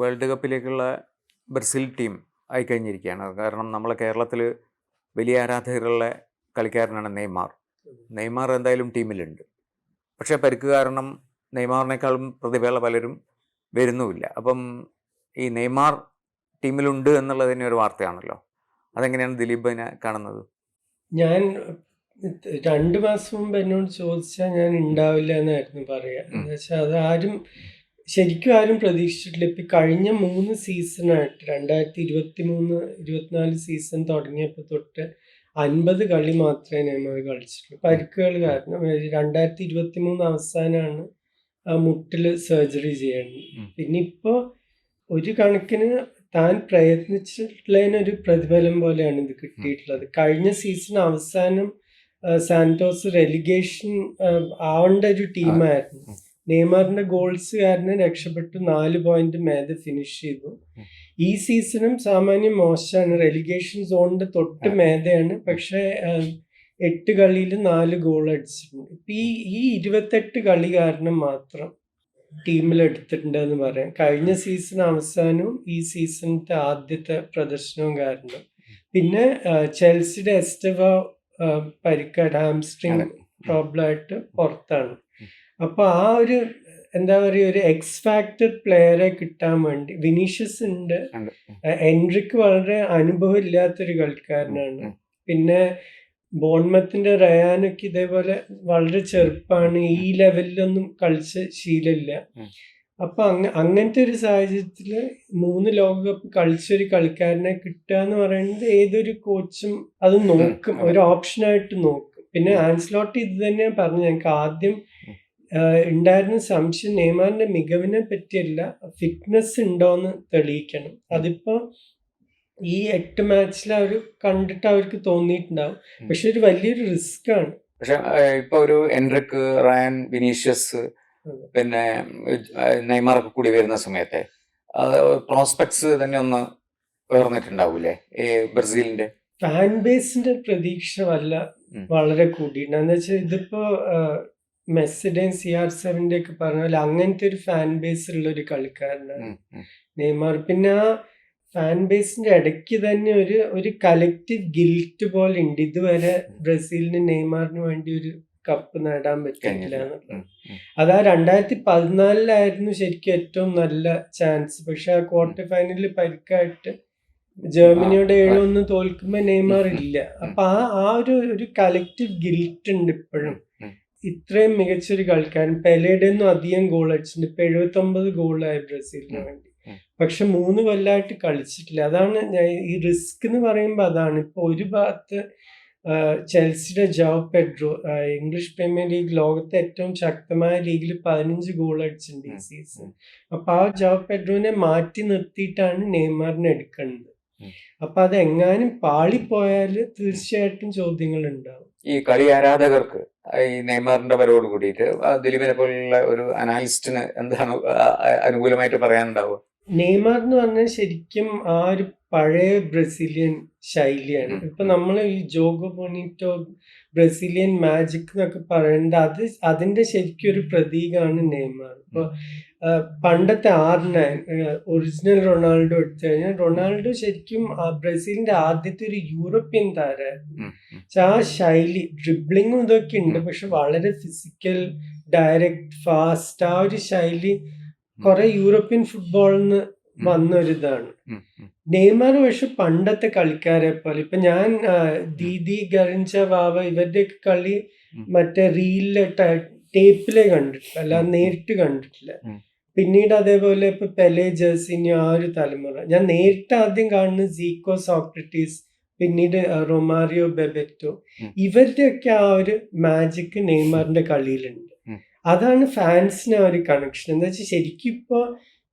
World കപ്പിലേക്കുള്ള Brazil team ആയിക്കഴിഞ്ഞിരിക്കുകയാണ്. കാരണം നമ്മളെ കേരളത്തിൽ വലിയ ആരാധകരുള്ള കളിക്കാരനാണ് നെയ്മാർ. നെയ്മാർ എന്തായാലും ടീമിലുണ്ട്. പക്ഷേ പരിക്ക് കാരണം നെയ്മാറിനേക്കാളും പ്രതിഭയുള്ള പലരും വരുന്നുമില്ല. അപ്പം ഈ നെയ്മാർ ടീമിലുണ്ട് എന്നുള്ളതിന് ഒരു വാർത്തയാണല്ലോ. അതെങ്ങനെയാണ് ദിലീപിനെ കാണുന്നത്? ഞാൻ 2 മാസം മുമ്പ് എന്നോട് ചോദിച്ചാൽ ഞാൻ ഉണ്ടാവില്ല എന്നായിരുന്നു പറയുക. എന്ന് വെച്ചാൽ അതാരും ശരിക്കും ആരും പ്രതീക്ഷിച്ചിട്ടില്ല. ഇപ്പം കഴിഞ്ഞ 3 സീസണായിട്ട് 2023-24 സീസൺ തുടങ്ങിയപ്പോൾ തൊട്ട് 50 കളി മാത്രമേ നെയ്മർ കളിച്ചിട്ടുള്ളൂ. പരിക്കുകൾ കാരണം 2023 അവസാനമാണ് മുട്ടിൽ സർജറി ചെയ്യേണ്ടത്. പിന്നെ ഇപ്പോൾ ഒരു കണക്കിന് താൻ പ്രയത്നിച്ചിട്ടുള്ളതിനൊരു പ്രതിഫലം പോലെയാണ് ഇത് കിട്ടിയിട്ടുള്ളത്. കഴിഞ്ഞ സീസൺ അവസാനം സാന്റോസ് റെലിഗേഷൻ ആവേണ്ട ഒരു ടീമായിരുന്നു. നെയ്മറിന്റെ ഗോൾസ് കാരണം രക്ഷപ്പെട്ടു, 4 പോയിന്റ് മേലെ ഫിനിഷ് ചെയ്തു. ഈ സീസണും സാമാന്യം മോശമാണ്, റെലിഗേഷൻ സോണിന്റെ തൊട്ട് മേലെയാണ്. പക്ഷെ 8 കളിയിൽ 4 ഗോൾ അടിച്ചിട്ടുണ്ട്. ഇപ്പൊ ഈ 28 കളി കാരണം മാത്രം ടീമിലെടുത്തിട്ടുണ്ടെന്ന് പറയാം. കഴിഞ്ഞ സീസൺ അവസാനവും ഈ സീസണിന്റെ ആദ്യത്തെ പ്രദർശനവും കാരണം. പിന്നെ ചെൽസിയുടെ എസ്റ്റവ പരിക്കായിട്ട് ഹാംസ്ട്രിങ് പ്രോബ്ലമായിട്ട് പുറത്താണ്. അപ്പൊ ആ ഒരു എന്താ പറയുക, ഒരു എക്സ് ഫാക്ടർ പ്ലെയറെ കിട്ടാൻ വേണ്ടി വിനീഷ്യസ് ഉണ്ട്. എൻട്രിക്ക് വളരെ അനുഭവം ഇല്ലാത്തൊരു കളിക്കാരനാണ്. പിന്നെ ബോൺമത്തിന്റെ റയാനൊക്കെ ഇതേപോലെ വളരെ ചെറുപ്പാണ്, ഈ ലെവലിലൊന്നും കളിച്ച ശീലമില്ല. അപ്പൊ അങ്ങനത്തെ ഒരു സാഹചര്യത്തിൽ 3 ലോകകപ്പ് കളിച്ചൊരു കളിക്കാരനെ കിട്ടുക എന്ന് പറയുന്നത് ഏതൊരു കോച്ചും അത് നോക്കും, ഒരു ഓപ്ഷനായിട്ട് നോക്കും. പിന്നെ ആൻസ്ലോട്ടി ഇത് തന്നെയാണ് പറഞ്ഞു. ഞങ്ങൾക്ക് ആദ്യം ഉണ്ടായിരുന്ന സംശയം നെയ്മാറിന്റെ മികവിനെ പറ്റിയല്ല, ഫിറ്റ്നസ് ഉണ്ടോന്ന് തെളിയിക്കണം. അതിപ്പോ ഈ 8 മാച്ചിൽ അവർ കണ്ടിട്ട് അവർക്ക് തോന്നിയിട്ടുണ്ടാവും. പക്ഷെ ഒരു വലിയൊരു റിസ്ക് ആണ്. പക്ഷെ ഇപ്പൊ ഒരു എൻട്രിക്ക്, റയാൻ, വിനീഷ്യസ്, പിന്നെ നെയ്മാറൊക്കെ കൂടി വരുന്ന സമയത്തെ പ്രോസ്പെക്ട്സ് തന്നെ ഒന്ന് ഉയർന്നിട്ടുണ്ടാവൂലേ ഈ ബ്രസീലിന്റെ? ഫാൻ ബേസിന്റെ പ്രതീക്ഷ വളരെ കൂടിയിട്ടുണ്ട്. എന്ന് വെച്ചാൽ ഇതിപ്പോ മെസ്സിയുടെയും CR7 ഒക്കെ പറഞ്ഞാൽ അങ്ങനത്തെ ഒരു ഫാൻ ബേസ് ഉള്ള ഒരു കളിക്കാരനാണ് നെയ്മാർ. പിന്നെ ആ ഫാൻ ബേസിന്റെ ഇടയ്ക്ക് തന്നെ ഒരു കലക്റ്റീവ് ഗിൽറ്റ് പോലെ ഉണ്ട്. ഇതുവരെ ബ്രസീലിന് നെയ്മാറിന് വേണ്ടി ഒരു കപ്പ് നേടാൻ പറ്റില്ല എന്നുള്ളത്. അതാ 2014 ശരിക്കും ഏറ്റവും നല്ല ചാൻസ്. പക്ഷെ ആ ക്വാർട്ടർ ഫൈനലിൽ പരിക്കായിട്ട് ജർമ്മനിയോട് 7-1 തോൽക്കുമ്പോ നെയ്മാർ ഇല്ല. അപ്പൊ ആ ഒരു കലക്റ്റീവ് ഗിൽറ്റ് ഉണ്ട് ഇപ്പോഴും. ഇത്രയും മികച്ചൊരു കളിക്കാരൻ പെലേയുടെ ഒന്നും അധികം ഗോൾ അടിച്ചിട്ടുണ്ട്. ഇപ്പൊ 79 ഗോളായി ബ്രസീലിന് വേണ്ടി. പക്ഷെ 3 കൊല്ലമായിട്ട് കളിച്ചിട്ടില്ല. അതാണ് ഈ റിസ്ക് എന്ന് പറയുമ്പോൾ അതാണ്. ഇപ്പൊ ഒരു ഭാഗത്ത് ചെൽസിയുടെ João Pedro, English premier league ലോകത്തെ ഏറ്റവും ശക്തമായ ലീഗിൽ 15 ഗോൾ അടിച്ചിട്ടുണ്ട് ഈ സീസൺ. അപ്പൊ ആ ജാവോ പെഡ്രോനെ മാറ്റി നിർത്തിയിട്ടാണ് നെയ്മാറിനെ എടുക്കേണ്ടത്. അപ്പൊ അത് എങ്ങാനും പാളിപ്പോയാൽ തീർച്ചയായിട്ടും ചോദ്യങ്ങൾ ഉണ്ടാവും. ഈ കളി ആരാധകർക്ക് ഈ നെയ്മാറിന്റെ വരവോട് കൂടിയിട്ട് ദിലീപിനെ പോലുള്ള ഒരു അനാലിസ്റ്റിന് എന്താണ് അനുകൂലമായിട്ട് പറയാനുണ്ടാവുക? നെയ്മാർ എന്ന് പറഞ്ഞാൽ ശരിക്കും ആ ഒരു പഴയ ബ്രസീലിയൻ ശൈലിയാണ്. ഇപ്പൊ നമ്മൾ ഈ ജോഗോ ബൊണീറ്റോ, ബ്രസീലിയൻ മാജിക് എന്നൊക്കെ പറയുന്നത് അതിന്റെ ശരിക്കും ഒരു പ്രതീകമാണ് നെയ്മാർ. ഇപ്പൊ പണ്ടത്തെ R9 ഒറിജിനൽ റൊണാൾഡോ എടുത്തു കഴിഞ്ഞാൽ റൊണാൾഡോ ശരിക്കും ബ്രസീലിന്റെ ആദ്യത്തെ ഒരു യൂറോപ്യൻ താരമായിരുന്നു. ആ ശൈലി, ഡ്രിബ്ലിങ്ങും ഇതൊക്കെ ഉണ്ട്, പക്ഷെ വളരെ ഫിസിക്കൽ, ഡയറക്റ്റ്, ഫാസ്റ്റ്, ആ ഒരു ശൈലി കുറെ യൂറോപ്യൻ ഫുട്ബോളിന്ന് വന്നൊരിതാണ്. നെയ്മാർ പക്ഷെ പണ്ടത്തെ കളിക്കാരെ പോലെ, ഇപ്പൊ ഞാൻ ദീദി, ഗറിഞ്ച, വാവ ഇവരുടെയൊക്കെ കളി മറ്റേ റീലിലെ ടേപ്പിലെ കണ്ടിട്ടില്ല, അല്ലാതെ നേരിട്ട് കണ്ടിട്ടില്ല. പിന്നീട് അതേപോലെ ഇപ്പൊ പെലെ, ജേഴ്സിനി, ആ ഒരു തലമുറ ഞാൻ നേരിട്ട് ആദ്യം കാണുന്നത് സീക്കോ, സോക്രട്ടീസ്, പിന്നീട് റൊമാരിയോ, ബെബെറ്റോ, ഇവരുടെയൊക്കെ ആ ഒരു മാജിക് നെയ്മാറിന്റെ കളിയിലുണ്ട്. അതാണ് ഫാൻസിന് ആ ഒരു കണക്ഷൻ. എന്താ വെച്ചാൽ ശരിക്കും ഇപ്പൊ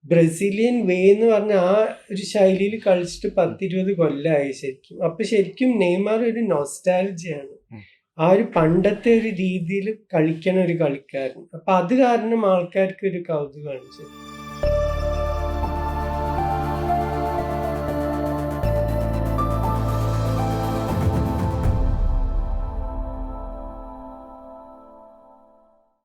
ബ്രസീലിയൻ വേ എന്ന് പറഞ്ഞ ആ ഒരു ശൈലിയിൽ കളിച്ചിട്ട് 10-20 കൊല്ലമായി ശരിക്കും. അപ്പൊ ശരിക്കും നെയ്മാർ ഒരു നൊസ്റ്റാൾജിയാണ്, ആ ഒരു പണ്ടത്തെ ഒരു രീതിയിൽ കളിക്കണ ഒരു കളിക്കാരൻ. അപ്പൊ അത് കാരണം ആൾക്കാർക്ക് ഒരു കൗതുകമാണ് ശരി.